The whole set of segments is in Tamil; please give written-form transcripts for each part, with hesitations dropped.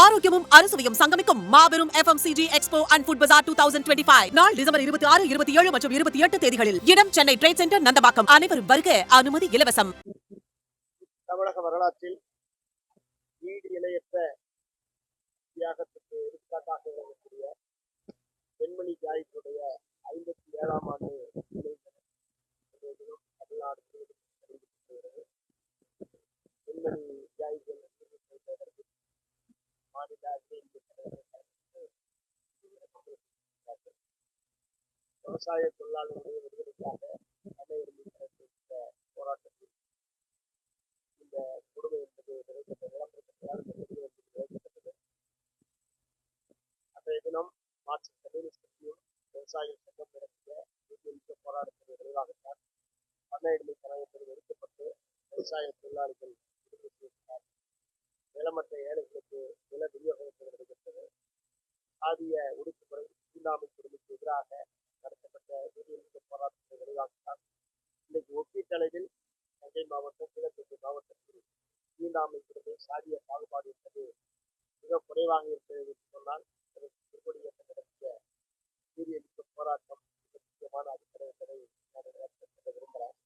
ஆரோக்கியமும் அறுசுவையும் சங்கமிக்கும் மாபெரும் FMCG எக்ஸ்போ அண்ட் ஃபுட் பஜார் 2025 நாள் டிசம்பர் 26, 27 மற்றும் 28 தேதிகளில். இடம் சென்னை ட்ரேட் சென்டர், நந்தபாக்கம். அனைவரும் வருக. அனுமதி இலவசம். தமிழக வரலாற்றில் ஈடு இணையற்ற தியாகத்துக்கு எடுத்துக்காட்டாக இருக்கக்கூடிய பெண்மணி ஜாயினுடைய 57ஆம் ஆண்டு தமிழ்நாடு பெண்மணி ஜாய் மாநில விவசாய தொழிலாளர்களுடைய விடுதலைக்காக போராட்டத்தில் இந்த கொடுமை என்பது நிறைவேற்றப்பட்டது. அன்றைய தினம் மார்க்சிஸ்ட் கம்யூனிஸ்ட் கட்சியும் விவசாய சங்கம் நடத்திய போராட்டத்தின் விளைவாகத்தான் பண்ணையடிமைத்தனம் என்பது வெறுக்கப்பட்டு விவசாய தொழிலாளிகள் விடுதலை செய்தார். நிலமற்ற ஏழைகளுக்கு நில விநியோகத்தில் நடைபெற்றது. சாதிய ஒடுக்குமுறை தீண்டாமை கொடுமைக்கு எதிராக நடத்தப்பட்ட போராட்டத்தின் விளைவாகத்தான் இன்னைக்கு ஒப்பீட்டளவில் தஞ்சை மாவட்டம், கிழக்கு மாவட்டத்தில் தீண்டாமை கொடுமை, சாதிய பாகுபாடு என்பது மிக குறைவாக இருக்கிறது என்று சொன்னால் நடத்திய நீதியளிப்பு போராட்டம் முக்கியமான அடிப்படை என்பதை விரும்புகிறேன்.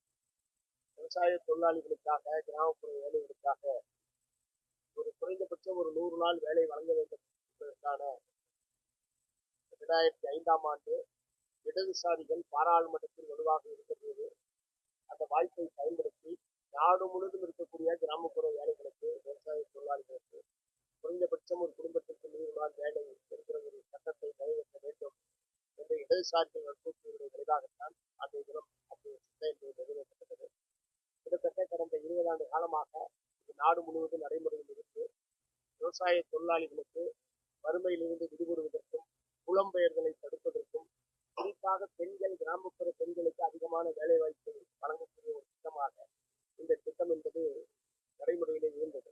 விவசாய தொழிலாளிகளுக்காக, கிராமப்புற வேலைகளுக்காக ஒரு குறைந்தபட்சம் ஒரு 100 நாள் வேலை வழங்க வேண்டும் என்பதற்கான 2005ஆம் ஆண்டு இடதுசாரிகள் பாராளுமன்றத்தில் வலுவாக இருந்தபோது அந்த வாய்ப்பை பயன்படுத்தி நாடு முழுவதும் இருக்கக்கூடிய கிராமப்புற வேலைகளுக்கு, விவசாய தொழிலாளிகளுக்கு குறைந்தபட்சம் ஒரு குடும்பத்திற்கு 100 நாள் வேலை என்கிற ஒரு சட்டத்தை நிறைவேற்ற வேண்டும் என்ற இடதுசாரிகள் வற்புறுத்தியவருடைய விளைவாகத்தான் அன்றைய தினம் அந்த சிந்தனை நிறைவேற்றப்பட்டது. கிட்டத்தட்ட கடந்த 20 ஆண்டு காலமாக இது நாடு முழுவதும் நடைமுறையில் இருந்து விவசாய தொழிலாளிகளுக்கு வறுமையிலிருந்து விடுபடுவதற்கும், புலம்பெயர்தலை தடுப்பதற்கும், குறிப்பாக பெண்கள், கிராமப்புற பெண்களுக்கு அதிகமான வேலை வாய்ப்பை வழங்கக்கூடிய ஒரு திட்டமாக இந்த திட்டம் என்பது நடைமுறையிலே இருந்தது.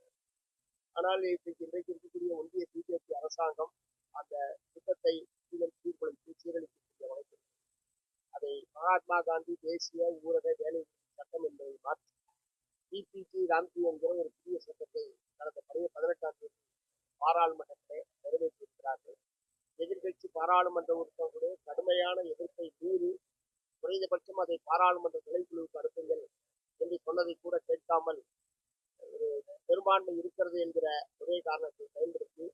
ஆனால் இன்றைக்கு இருக்கக்கூடிய ஒன்றிய பிஜேபி அரசாங்கம் அந்த திட்டத்தை சீரழிக்கக்கூடிய வாய்ப்பு. அதை மகாத்மா காந்தி தேசிய ஊரக வேலை சட்டம் என்பதை மாற்றி பிபிஜி ராம்ஜி என்கிற ஒரு புதிய சட்டத்தை கடந்த 18ஆம் தேதி பாராளுமன்றத்தை நிறைவேற்றியிருக்கிறார்கள். எதிர்கட்சி பாராளுமன்ற உறுப்பினர்களுடைய கடுமையான எதிர்ப்பை மீறி குறைந்தபட்சம் அதை பாராளுமன்ற துணைக்குழுவுக்கு அனுப்புங்கள் என்று சொன்னதை கூட கேட்காமல் பெரும்பான்மை இருக்கிறது என்கிற ஒரே காரணத்தை பயன்படுத்தி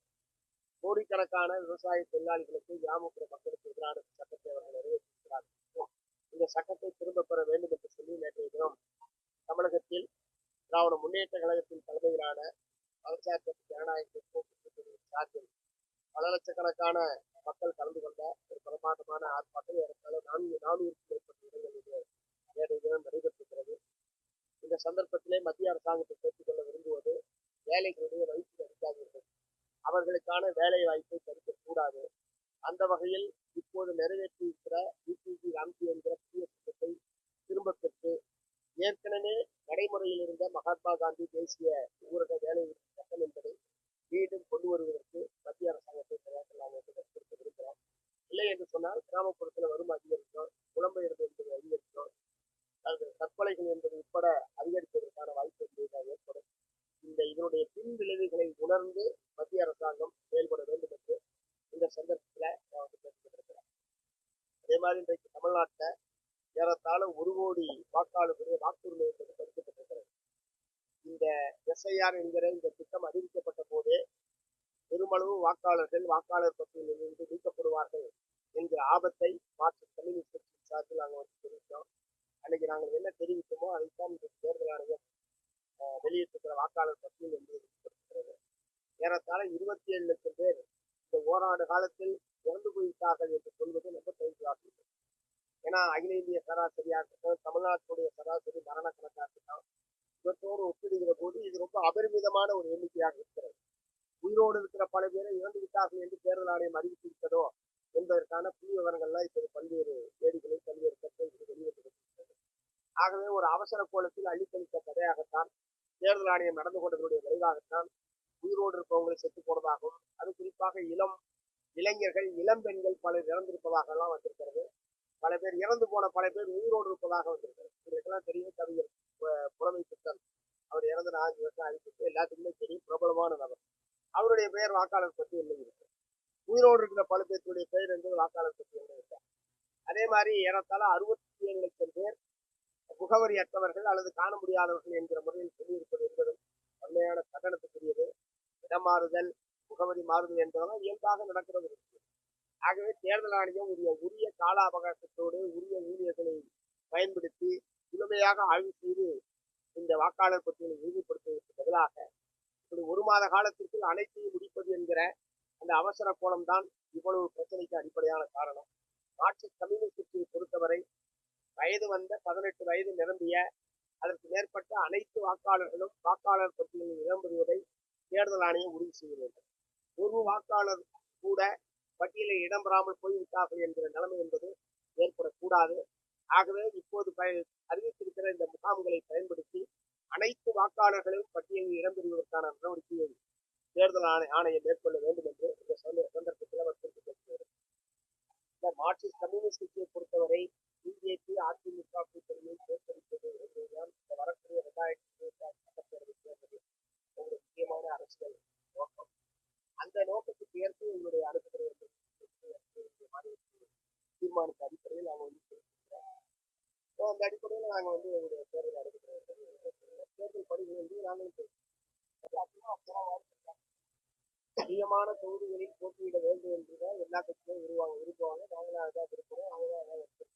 கோடிக்கணக்கான விவசாய தொழிலாளிகளுக்கு, கிராமப்புற மக்களுக்கு எதிரான சட்டத்தை அவர்கள் நிறைவேற்றியிருக்கிறார்கள். இந்த சட்டத்தை திரும்ப பெற வேண்டும் என்று சொல்லி நேற்றைய தினம் தமிழகத்தில் திராவிட முன்னேற்ற கழகத்தின் தலைமையிலான மதச்சார்பற்ற ஜனநாயக சார்பில் பல லட்சக்கணக்கான மக்கள் கலந்து கொண்ட ஒரு பிரமாண்டமான ஆர்ப்பாட்டம் 400க்கும் மேற்பட்ட இடங்களிலே நேற்றைய தினம் நடைபெற்றிருக்கிறது. இந்த சந்தர்ப்பத்திலே மத்திய அரசாங்கத்தை கேட்டுக்கொள்ள விரும்புவது, வேலைகளுடைய வயிற்று அடிக்காதீர்கள், அவர்களுக்கான வேலை வாய்ப்பை தடுக்கக்கூடாது. அந்த வகையில் இப்போது நிறைவேற்றியிருக்கிற பிபிஜி ராம்ஜி என்கிற புதிய திட்டத்தை திரும்ப பெற்று ஏற்கனவே நடைமுறையில் இருந்த மகாத்மா காந்தி தேசிய ஊரக வேலை சட்டம் என்பதை மீண்டும் கொண்டு வருவதற்கு மத்திய அரசாங்கத்தை தயாரிக்கலாம் என்று வற்புறுத்த விரும்புகிறோம். இல்லை என்று சொன்னால் கிராமப்புறத்தில் வரும் அதிகரிக்கும், புலம்பெயர்வு என்பது அதிகரிக்கும், தற்கொலைகள் என்பது உட்பட அதிகரிப்பதற்கான வாய்ப்பு என்பது ஏற்படும். இதனுடைய பின் விளைவுகளை உணர்ந்து மத்திய அரசாங்கம் செயல்பட வேண்டும் என்று இந்த சந்தர்ப்பத்தில் கேட்டுக்கொண்டிருக்கிறார். அதே மாதிரி இன்றைக்கு தமிழ்நாட்டில் ஏறத்தாழ 1 கோடி வாக்காளர்களுடைய வாக்குரிமை என்பது பறிக்கப்பட்டிருக்கிறது. இந்த எஸ்ஐஆர் என்கிற இந்த திட்டம் அறிவிக்கப்பட்ட போதே பெருமளவு வாக்காளர் பட்டியலிலிருந்து நீக்கப்படுவார்கள் என்கிற ஆபத்தை மார்க்சிஸ்ட் கம்யூனிஸ்ட் கட்சி சார்பில் நாங்கள் தெரிவித்தோம். அன்னைக்கு நாங்கள் என்ன தெரிவித்தோமோ அதைத்தான் இந்த தேர்தல் ஆணையம் வெளியிட்டிருக்கிற வாக்காளர் பட்டியல் என்று இருக்கிறது. ஏறத்தாழ 27 லட்சம் பேர் இந்த ஓராண்டு காலத்தில் இறந்து போய்விட்டார்கள் என்று சொல்வது ரொம்ப தகுதியாக. ஏன்னா அகில இந்திய சராசரியாக இருக்கட்டும், தமிழ்நாட்டுடைய சராசரி மரண கணக்காக இருக்கட்டும், இவற்றோடு ஒப்பிடுகிற போது இது ரொம்ப அபரிமிதமான ஒரு எண்ணிக்கையாக இருக்கிறது. உயிரோடு இருக்கிற பல பேரை இறந்து விட்டார்கள் என்று தேர்தல் ஆணையம் அறிவித்திருக்கிறதோ என்பதற்கான புள்ளி விவரங்கள்லாம் இப்போது பல்வேறு தேடிகளில் பல்வேறு கருத்துகள் வெளியிட்டிருக்கிறது. ஆகவே ஒரு அவசர கோலத்தில் அள்ளித்தளித்த கதையாகத்தான் தேர்தல் ஆணையம் நடந்து கொண்டதனுடைய விளைவாகத்தான் உயிரோடு இருப்பவங்களை செத்து போனதாகவும், அது குறிப்பாக இளைஞர்கள், இளம்பெண்கள் பலர் இறந்திருப்பதாக எல்லாம் வந்திருக்கிறது. பல பேர் இறந்து போன பல பேர் உயிரோடு இருப்பதாக வந்திருக்கிறது. இதற்கெல்லாம் தெரியும். கவிஞர் புலமை புத்தன் அவர் இறந்து 4 வருஷம் ஆகிட்டு எல்லாத்துக்குமே தெரியும். பிரபலமான நபர். அவருடைய பெயர் வாக்காளர் பட்டியலில் இருக்கு. உயிரோடு இருக்கிற பல பேருடைய பெயர் என்பது வாக்காளர் பட்டியலில் இருக்கு. அதே மாதிரி ஏறத்தாழ 67 லட்சம் பேர் முகவரி அற்றவர்கள் அல்லது காண முடியாதவர்கள் என்கிற முறையில் சொல்லியிருப்பது என்பதும் உண்மையான கட்டணத்துக்குரியது. இடம் மாறுதல், முகவரி மாறுதல் என்பதெல்லாம் இயல்பாக நடக்கிறது. ஆகவே தேர்தல் ஆணையம் உரிய கால அவகாசத்தோடு உரிய ஊழியர்களை பயன்படுத்தி முழுமையாக ஆய்வு செய்து இந்த வாக்காளர் பட்டியலை உறுதிப்படுத்துவதற்கு பதிலாக இப்படி 1 மாத காலத்திற்குள் அனைத்தையும் முடிப்பது என்கிற அந்த அவசர கோலம் தான் இவ்வளவு பிரச்சனைக்கு அடிப்படையான காரணம். மார்க்சிஸ்ட் கம்யூனிஸ்ட் கட்சியை பொறுத்தவரை வயது வந்த 18 வயது நிரம்பிய அதற்கு மேற்பட்ட அனைத்து வாக்காளர்களும் வாக்காளர் பட்டியலில் இடம்பெறுவதை தேர்தல் ஆணையம் உறுதி செய்ய வேண்டும். ஒரு வாக்காளர் கூட பட்டியலில் இடம்பெறாமல் போய்விட்டார்கள் என்கிற நிலைமை என்பது ஏற்படக்கூடாது. ஆகவே இப்போது அறிவித்திருக்கிற இந்த முகாம்களை பயன்படுத்தி அனைத்து வாக்காளர்களும் பட்டியலில் இடம்பெறுவதற்கான நடவடிக்கையை தேர்தல் ஆணையம் மேற்கொள்ள வேண்டும் என்று இந்த சந்தர்ப்பத்தில் வற்புறுத்தப்படுகிறது. இந்த மார்க்சிஸ்ட் கம்யூனிஸ்ட் கட்சியை பொறுத்தவரை பிஜேபி அதிமுக கூட்டணியை தோற்கடிப்பது என்பதுதான் இந்த வரக்கூடிய 2024 சட்டப்பேரவை தேர்தலில் ஒரு முக்கியமான அரசியல் நோக்கம். அந்த நோக்கத்துக்கு ஏற்ப எங்களுடைய அணுகுமுறை தீர்மானித்த அடிப்படையில் நாங்கள் அந்த அடிப்படையில் நாங்கள் எங்களுடைய தேர்தல் அணுகுமுறை தேர்தல் பணிகள் வந்து நாங்கள் அதிகமான தொகுதிகளில் போட்டியிட வேண்டும் என்றுதான் எல்லா கட்சியும் விரும்புவாங்க. நாங்களும் அதான் விரும்புகிறோம். அவங்க அதான் வச்சிருக்கோம்.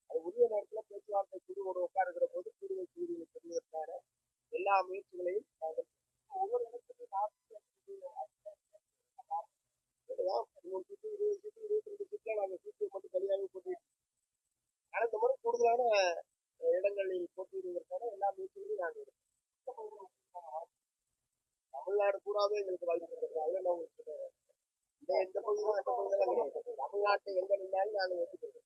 அது உரிய நேரத்தில் பேச்சுவார்த்தை குழுவோடு உட்காருகிற போது கூடுதல் தொகுதிகளை பெறுவதற்கான எல்லா முயற்சிகளையும் ஒவ்வொரு இடத்துலையும் 13 சீட்டு 20 சீட்டு 22 சீட்ல நாங்கள் சீட்டை மட்டும் தனியாக போட்டிட்டு ஆனால் இந்த முறை கூடுதலான இடங்களில் போட்டியிடுவதற்கான எல்லா முயற்சிகளையும் நாங்கள் எடுக்கிறோம். தமிழ்நாடு கூடாவே எங்களுக்கு வாய்ப்பு இருக்கிறது. அதில் நான் உங்களுக்கு எந்த பகுதியிலும் எந்த பகுதியெல்லாம் கிடையாது. தமிழ்நாட்டை எங்க நின்னாலும் நாங்கள் எடுத்துக்கிறோம்.